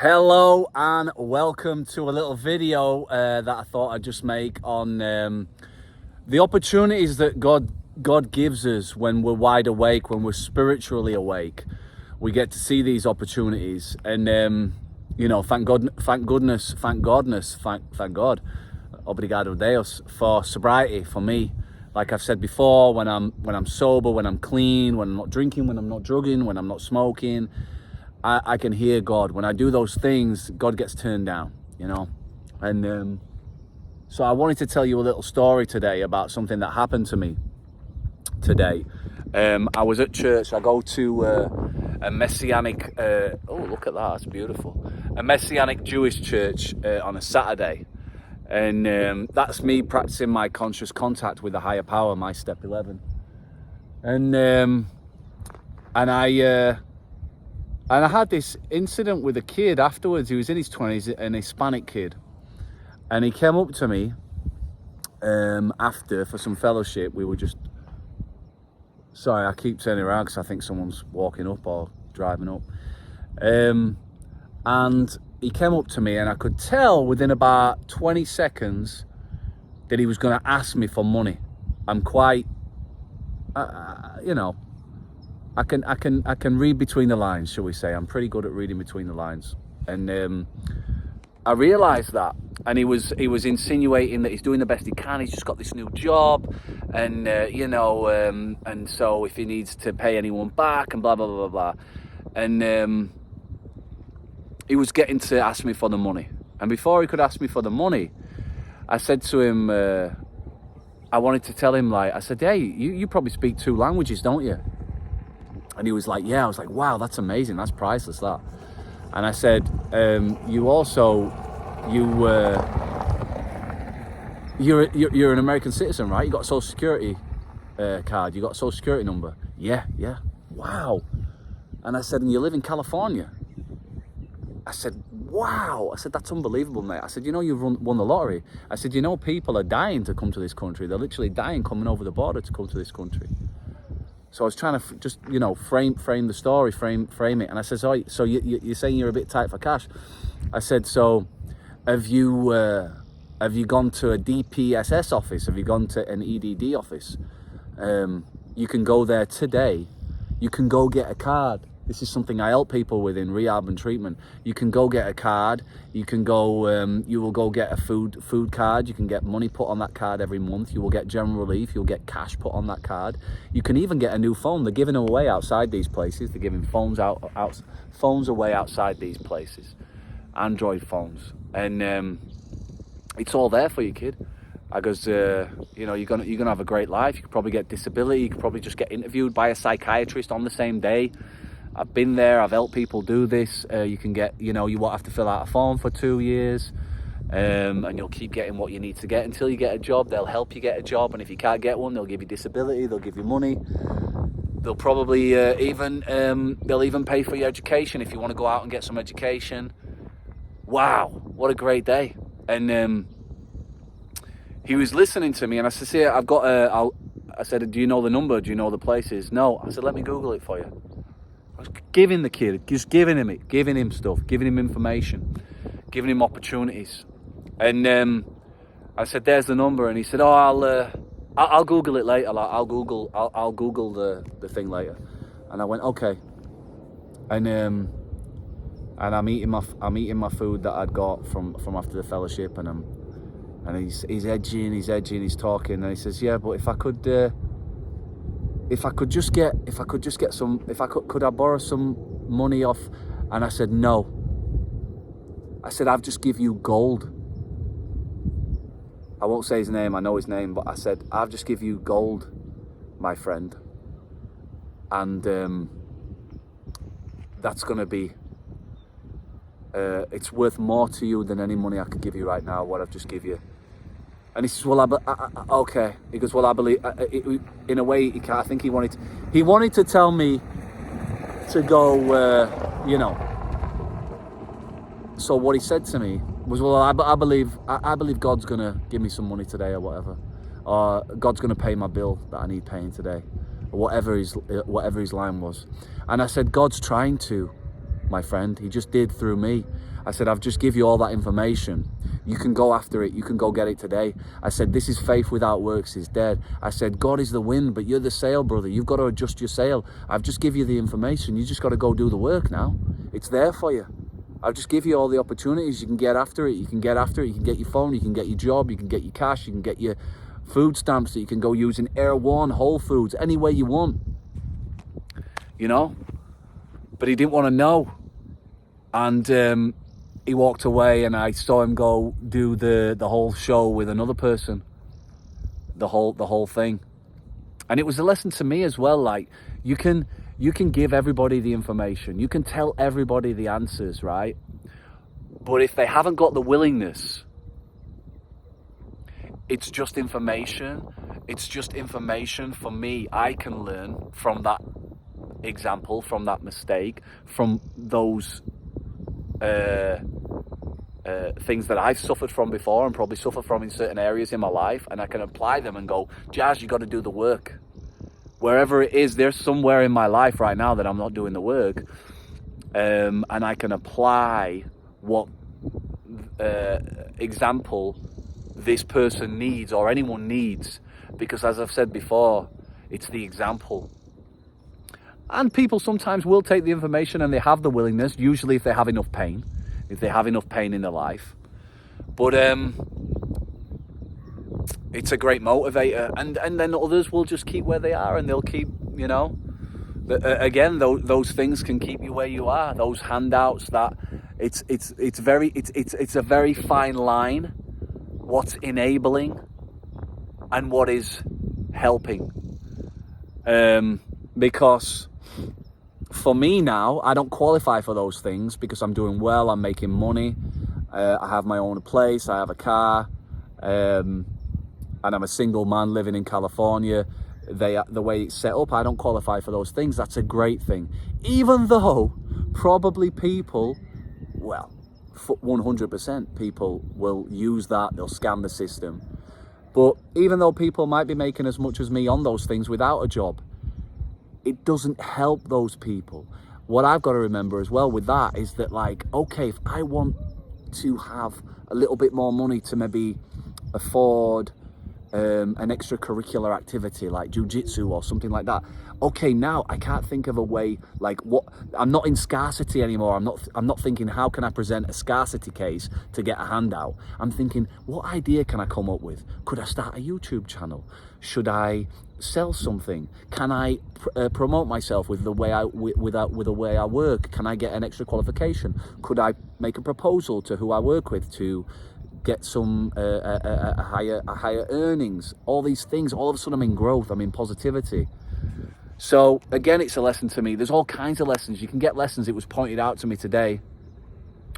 Hello and welcome to a little video that I thought I'd just make on the opportunities that God gives us when we're wide awake, when we're spiritually awake. We get to see these opportunities, and thank God, obrigado Deus, for sobriety for me. Like I've said before, when I'm sober, when I'm clean, when I'm not drinking, when I'm not drugging, when I'm not smoking, I can hear God. When I do those things, God gets turned down, And so I wanted to tell you a little story today about something that happened to me today. I was at church. I go to a Messianic, oh, look at that, that's beautiful. A Messianic Jewish church on a Saturday. And that's me practicing my conscious contact with the higher power, my step 11. And I had this incident with a kid afterwards. He was in his 20s, an Hispanic kid. And he came up to me after for some fellowship. We were just... Sorry, I keep turning around because I think someone's walking up or driving up. And he came up to me, and I could tell within about 20 seconds that he was going to ask me for money. I'm quite, I can read between the lines, shall we say. I'm pretty good at reading between the lines. And I realised that. And he was insinuating that he's doing the best he can. He's just got this new job. And, and so if he needs to pay anyone back and blah, blah, blah, blah, blah. And he was getting to ask me for the money. And before he could ask me for the money, I said to him, I wanted to tell him, I said, hey, you probably speak 2 languages, don't you? And he was like, yeah. I was like, wow, that's amazing. That's priceless, that. And I said, you're an American citizen, right? You got a social security card. You got a social security number. Yeah. Wow. And I said, and you live in California? I said, wow. I said, that's unbelievable, mate. I said, you've won the lottery. I said, people are dying to come to this country. They're literally dying coming over the border to come to this country. So I was trying to just, frame the story, frame it. And I said, so you're saying you're a bit tight for cash? I said, so have you gone to a DPSS office? Have you gone to an EDD office? You can go there today. You can go get a card. This is something I help people with in rehab and treatment. You can go get a card. You can go, you will go get a food card. You can get money put on that card every month. You will get general relief. You'll get cash put on that card. You can even get a new phone. They're giving them away outside these places. They're giving phones phones away outside these places. Android phones. And it's all there for you, kid. I goes, you're gonna have a great life. You could probably get disability. You could probably just get interviewed by a psychiatrist on the same day. I've been there. I've helped people do this. You can get, you won't have to fill out a form for 2 years, and you'll keep getting what you need to get until you get a job. They'll help you get a job, and if you can't get one, they'll give you disability. They'll give you money. They'll probably even pay for your education if you want to go out and get some education. Wow, what a great day! And he was listening to me, and I said, "See, I've got I said, do you know the number? Do you know the places? No. I said, let me Google it for you. I was giving the kid, just giving him stuff, giving him information, giving him opportunities. And I said, there's the number. And he said, oh, I'll Google it later. I'll Google the thing later. And I went, okay. And I'm eating my food that I'd got from after the fellowship, and he's edging, he's talking, and he says, yeah, but could I borrow some money off? And I said, no. I said, I've just give you gold. I won't say his name, I know his name, but I said, I've just give you gold, my friend. And that's gonna be, it's worth more to you than any money I could give you right now, what I've just give you. And he says, well, okay. He goes, well, I believe, in a way, I think he wanted to tell me to go, So what he said to me was, well, I believe God's going to give me some money today or whatever. Or God's going to pay my bill that I need paying today. Or whatever his line was. And I said, God's trying to, my friend. He just did through me. I said, I've just give you all that information. You can go after it. You can go get it today. I said, this is faith without works is dead. I said, God is the wind, but you're the sail, brother. You've got to adjust your sail. I've just give you the information. You just got to go do the work now. It's there for you. I'll just give you all the opportunities. You can get after it. You can get after it. You can get your phone. You can get your job. You can get your cash. You can get your food stamps that you can go use in Air One, Whole Foods, any way you want. You know? But he didn't want to know. And he walked away, and I saw him go do the whole show with another person. The whole thing. And it was a lesson to me as well. Like, you can give everybody the information. You can tell everybody the answers, right? But if they haven't got the willingness, it's just information. It's just information for me. I can learn from that example, from that mistake, from those things that I've suffered from before and probably suffer from in certain areas in my life, and I can apply them and go, Jazz, you got to do the work. Wherever it is, there's somewhere in my life right now that I'm not doing the work, and I can apply what example this person needs or anyone needs, because as I've said before, it's the example. And people sometimes will take the information, and they have the willingness, usually if they have enough pain, in their life. But it's a great motivator, and then others will just keep where they are, and they'll keep, you know, again, those things can keep you where you are. Those handouts, that it's a very fine line, what's enabling and what is helping, because for me now, I don't qualify for those things because I'm doing well, I'm making money, I have my own place, I have a car, and I'm a single man living in California. The way it's set up, I don't qualify for those things. That's a great thing. Even though probably people, well, 100% people will use that, they'll scam the system. But even though people might be making as much as me on those things without a job, it doesn't help those people. What I've got to remember as well with that is that, like, okay, if I want to have a little bit more money to maybe afford an extracurricular activity like jiu-jitsu or something like that, okay, now I can't think of a way, like, what, I'm not in scarcity anymore. I'm not thinking, how can I present a scarcity case to get a handout? I'm thinking, what idea can I come up with? Could I start a YouTube channel? Should I sell something? Can I promote myself with the way with the way I work? Can I get an extra qualification? Could I make a proposal to who I work with to get some higher earnings? All these things, all of a sudden I'm in growth, I'm in positivity. So again, it's a lesson to me. There's all kinds of lessons. You can get lessons. It was pointed out to me today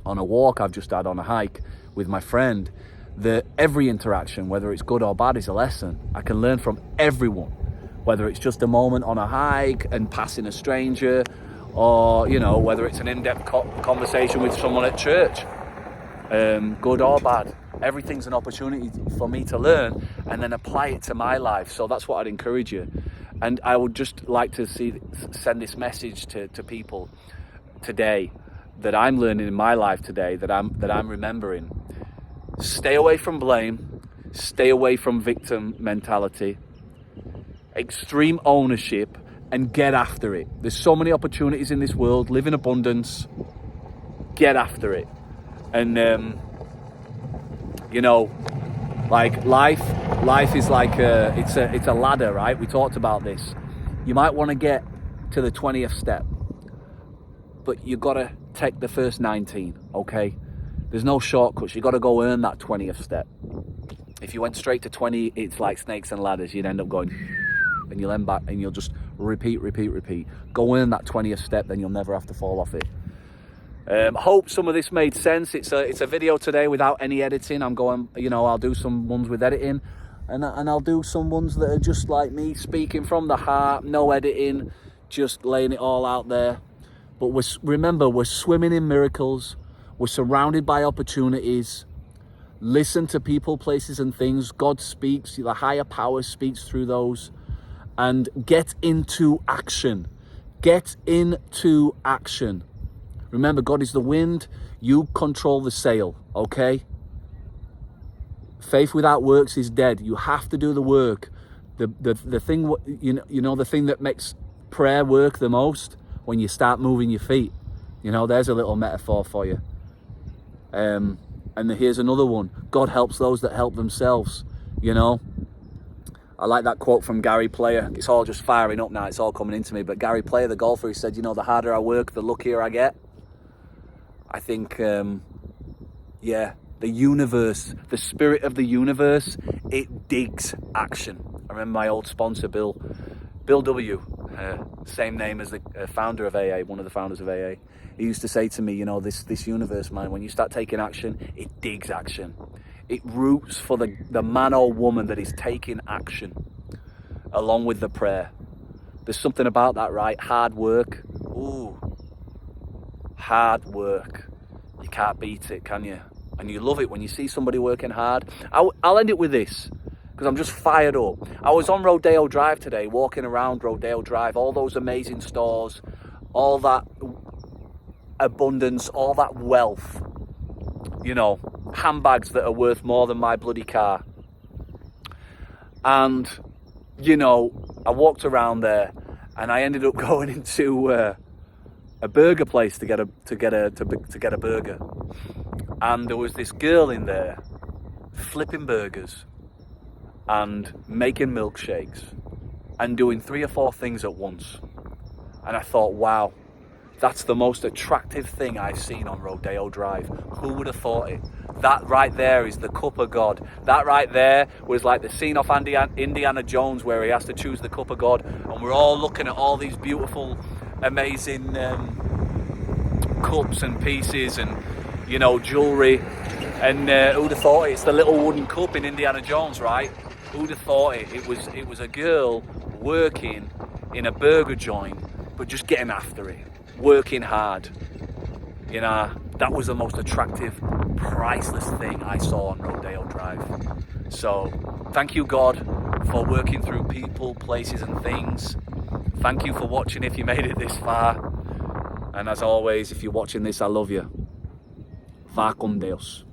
on a walk I've just had, on a hike with my friend, that every interaction, whether it's good or bad, is a lesson. I can learn from everyone, whether it's just a moment on a hike and passing a stranger, or, you know, whether it's an in-depth conversation with someone at church, good or bad. Everything's an opportunity for me to learn and then apply it to my life. So that's what I'd encourage you. And I would just like to send this message to people today, that I'm learning in my life today, that I'm remembering. Stay away from blame, stay away from victim mentality, extreme ownership, and get after it. There's so many opportunities in this world. Live in abundance, get after it. And you know, like life is like it's a ladder, right? We talked about this. You might want to get to the 20th step, but you got to take the first 19, okay? There's no shortcuts. You got to go earn that 20th step. If you went straight to 20, it's like snakes and ladders. You'd end up going, and you'll end back, and you'll just repeat. Go earn that 20th step, then you'll never have to fall off it. Hope some of this made sense. It's a video today without any editing. I'm going, you know, I'll do some ones with editing, and I'll do some ones that are just like me, speaking from the heart, no editing, just laying it all out there. But remember, we're swimming in miracles. We're surrounded by opportunities. Listen to people, places, and things. God speaks. The higher power speaks through those. And get into action. Get into action. Remember, God is the wind. You control the sail, okay? Faith without works is dead. You have to do the work. The thing, you know, the thing that makes prayer work the most, when you start moving your feet. You know, there's a little metaphor for you. And here's another one. God helps those that help themselves, you know. I like that quote from Gary Player. It's all just firing up now. It's all coming into me. But Gary Player, the golfer, he said, you know, the harder I work, the luckier I get. I think, yeah, the universe, the spirit of the universe, it digs action. I remember my old sponsor, Bill W., same name as the founder of AA, one of the founders of AA. He used to say to me, you know, this universe, man, when you start taking action, it digs action. It roots for the man or woman that is taking action, along with the prayer. There's something about that, right? Hard work. Ooh, hard work. You can't beat it, can you? And you love it when you see somebody working hard. I'll end it with this, because I'm just fired up. I was on Rodeo Drive today, walking around Rodeo Drive, all those amazing stores, all that abundance, all that wealth, you know, handbags that are worth more than my bloody car. And, you know, I walked around there and I ended up going into a burger place to get a burger. And there was this girl in there flipping burgers and making milkshakes and doing 3 or 4 things at once. And I thought, wow, that's the most attractive thing I've seen on Rodeo Drive. Who would have thought it? That right there is the cup of God. That right there was like the scene off Indiana Jones where he has to choose the cup of God. And we're all looking at all these beautiful, amazing cups and pieces and, you know, jewellery. And who'd have thought it? It's the little wooden cup in Indiana Jones, right? Who'd have thought it? It was a girl working in a burger joint, but just getting after it. Working hard. You know, that was the most attractive, priceless thing I saw on Rodeo Drive. So, thank you, God, for working through people, places and things. Thank you for watching if you made it this far. And as always, if you're watching this, I love you. Va con Deus.